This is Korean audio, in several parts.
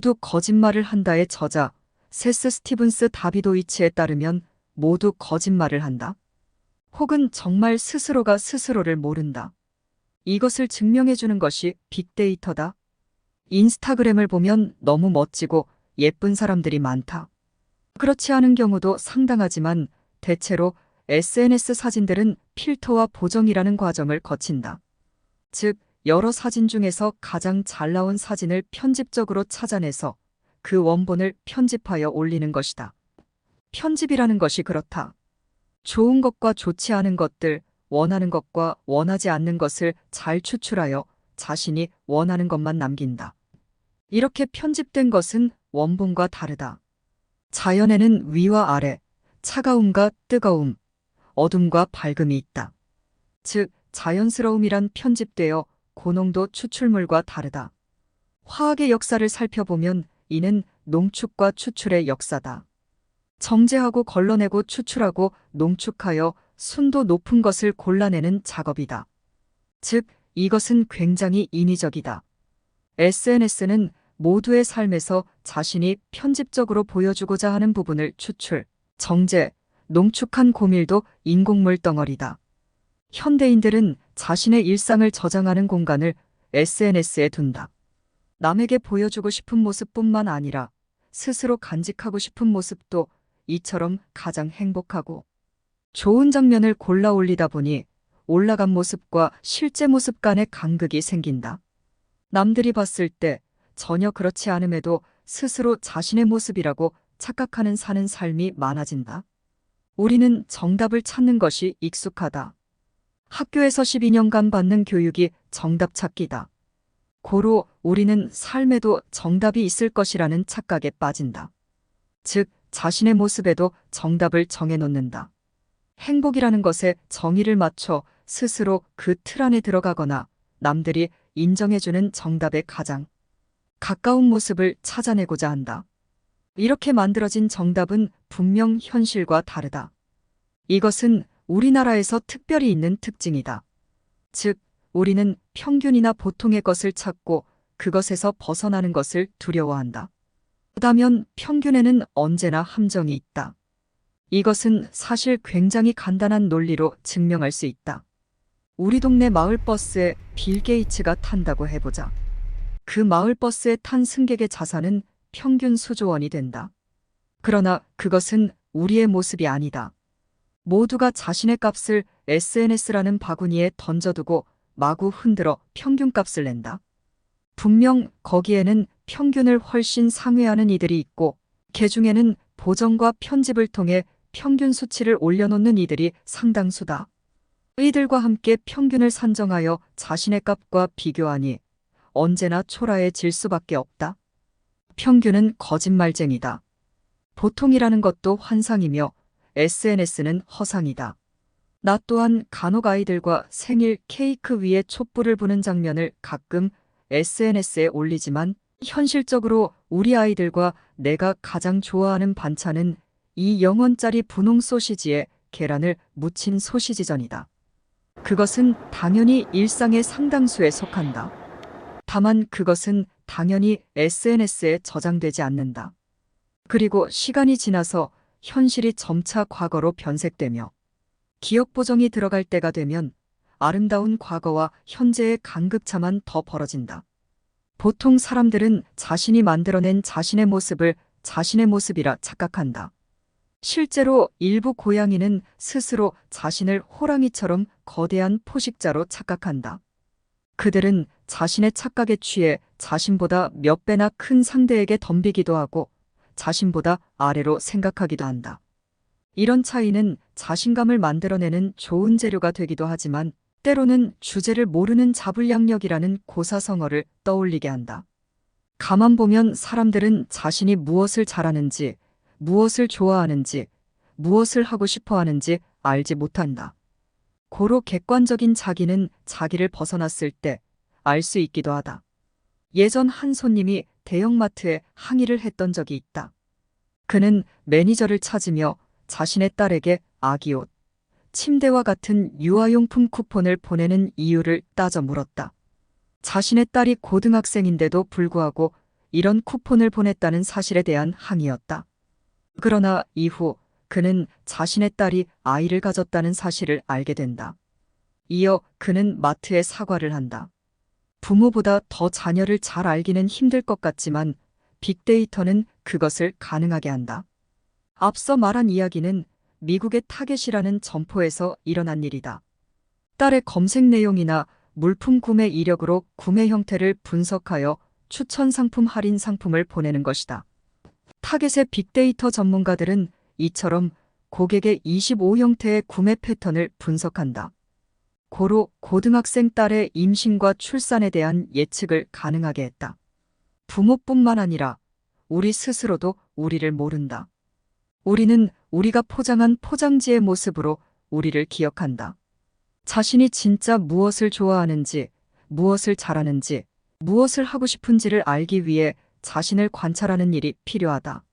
모두 거짓말을 한다의 저자 세스 스티븐스 다비도이치에 따르면 모두 거짓말을 한다. 혹은 정말 스스로가 스스로를 모른다. 이것을 증명해주는 것이 빅데이터다. 인스타그램을 보면 너무 멋지고 예쁜 사람들이 많다. 그렇지 않은 경우도 상당하지만 대체로 SNS 사진들은 필터와 보정이라는 과정을 거친다. 즉, 여러 사진 중에서 가장 잘 나온 사진을 편집적으로 찾아내서 그 원본을 편집하여 올리는 것이다. 편집이라는 것이 그렇다. 좋은 것과 좋지 않은 것들, 원하는 것과 원하지 않는 것을 잘 추출하여 자신이 원하는 것만 남긴다. 이렇게 편집된 것은 원본과 다르다. 자연에는 위와 아래, 차가움과 뜨거움, 어둠과 밝음이 있다. 즉, 자연스러움이란 편집되어 고농도 추출물과 다르다. 화학의 역사를 살펴보면 이는 농축과 추출의 역사다. 정제하고 걸러내고 추출하고 농축하여 순도 높은 것을 골라내는 작업이다. 즉, 이것은 굉장히 인위적이다. SNS는 모두의 삶에서 자신이 편집적으로 보여주고자 하는 부분을 추출, 정제, 농축한 고밀도 인공물 덩어리다. 현대인들은 자신의 일상을 저장하는 공간을 SNS에 둔다. 남에게 보여주고 싶은 모습뿐만 아니라 스스로 간직하고 싶은 모습도 이처럼 가장 행복하고 좋은 장면을 골라 올리다 보니 올라간 모습과 실제 모습 간의 간극이 생긴다. 남들이 봤을 때 전혀 그렇지 않음에도 스스로 자신의 모습이라고 착각하는 사는 삶이 많아진다. 우리는 정답을 찾는 것이 익숙하다. 학교에서 12년간 받는 교육이 정답 찾기다. 고로 우리는 삶에도 정답이 있을 것이라는 착각에 빠진다. 즉, 자신의 모습에도 정답을 정해놓는다. 행복이라는 것에 정의를 맞춰 스스로 그 틀 안에 들어가거나 남들이 인정해주는 정답에 가장 가까운 모습을 찾아내고자 한다. 이렇게 만들어진 정답은 분명 현실과 다르다. 이것은 우리나라에서 특별히 있는 특징이다. 즉, 우리는 평균이나 보통의 것을 찾고 그것에서 벗어나는 것을 두려워한다. 그렇다면 평균에는 언제나 함정이 있다. 이것은 사실 굉장히 간단한 논리로 증명할 수 있다. 우리 동네 마을버스에 빌 게이츠가 탄다고 해보자. 그 마을버스에 탄 승객의 자산은 평균 수조 원이 된다. 그러나 그것은 우리의 모습이 아니다. 모두가 자신의 값을 SNS라는 바구니에 던져두고 마구 흔들어 평균값을 낸다. 분명 거기에는 평균을 훨씬 상회하는 이들이 있고 그 중에는 보정과 편집을 통해 평균 수치를 올려놓는 이들이 상당수다. 이들과 함께 평균을 산정하여 자신의 값과 비교하니 언제나 초라해질 수밖에 없다. 평균은 거짓말쟁이다. 보통이라는 것도 환상이며 SNS는 허상이다. 나 또한 간혹 아이들과 생일 케이크 위에 촛불을 부는 장면을 가끔 SNS에 올리지만 현실적으로 우리 아이들과 내가 가장 좋아하는 반찬은 2영원짜리 분홍 소시지에 계란을 묻힌 소시지전이다. 그것은 당연히 일상의 상당수에 속한다. 다만 그것은 당연히 SNS에 저장되지 않는다. 그리고 시간이 지나서 현실이 점차 과거로 변색되며 기억 보정이 들어갈 때가 되면 아름다운 과거와 현재의 간극차만 더 벌어진다. 보통 사람들은 자신이 만들어낸 자신의 모습을 자신의 모습이라 착각한다. 실제로 일부 고양이는 스스로 자신을 호랑이처럼 거대한 포식자로 착각한다. 그들은 자신의 착각에 취해 자신보다 몇 배나 큰 상대에게 덤비기도 하고 자신보다 아래로 생각하기도 한다. 이런 차이는 자신감을 만들어내는 좋은 재료가 되기도 하지만 때로는 주제를 모르는 자불량력이라는 고사성어를 떠올리게 한다. 가만 보면 사람들은 자신이 무엇을 잘하는지, 무엇을 좋아하는지, 무엇을 하고 싶어 하는지 알지 못한다. 고로 객관적인 자기는 자기를 벗어났을 때 알 수 있기도 하다. 예전 한 손님이 대형마트에 항의를 했던 적이 있다. 그는 매니저를 찾으며 자신의 딸에게 아기옷, 침대와 같은 유아용품 쿠폰을 보내는 이유를 따져 물었다. 자신의 딸이 고등학생인데도 불구하고 이런 쿠폰을 보냈다는 사실에 대한 항의였다. 그러나 이후 그는 자신의 딸이 아이를 가졌다는 사실을 알게 된다. 이어 그는 마트에 사과를 한다. 부모보다 더 자녀를 잘 알기는 힘들 것 같지만 빅데이터는 그것을 가능하게 한다. 앞서 말한 이야기는 미국의 타겟이라는 점포에서 일어난 일이다. 딸의 검색 내용이나 물품 구매 이력으로 구매 형태를 분석하여 추천 상품 할인 상품을 보내는 것이다. 타겟의 빅데이터 전문가들은 이처럼 고객의 25 형태의 구매 패턴을 분석한다. 고로 고등학생 딸의 임신과 출산에 대한 예측을 가능하게 했다. 부모뿐만 아니라 우리 스스로도 우리를 모른다. 우리는 우리가 포장한 포장지의 모습으로 우리를 기억한다. 자신이 진짜 무엇을 좋아하는지, 무엇을 잘하는지, 무엇을 하고 싶은지를 알기 위해 자신을 관찰하는 일이 필요하다.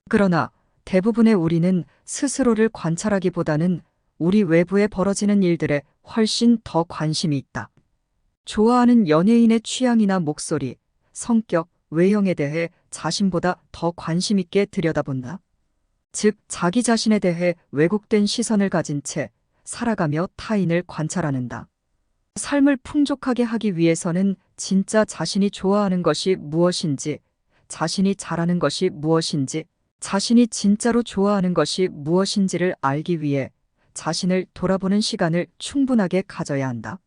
그러나 대부분의 우리는 스스로를 관찰하기보다는 우리 외부에 벌어지는 일들에 훨씬 더 관심이 있다. 좋아하는 연예인의 취향이나 목소리, 성격, 외형에 대해 자신보다 더 관심 있게 들여다본다. 즉, 자기 자신에 대해 왜곡된 시선을 가진 채 살아가며 타인을 관찰하는다. 삶을 풍족하게 하기 위해서는 진짜 자신이 좋아하는 것이 무엇인지, 자신이 잘하는 것이 무엇인지, 자신이 진짜로 좋아하는 것이 무엇인지를 알기 위해 자신을 돌아보는 시간을 충분하게 가져야 한다.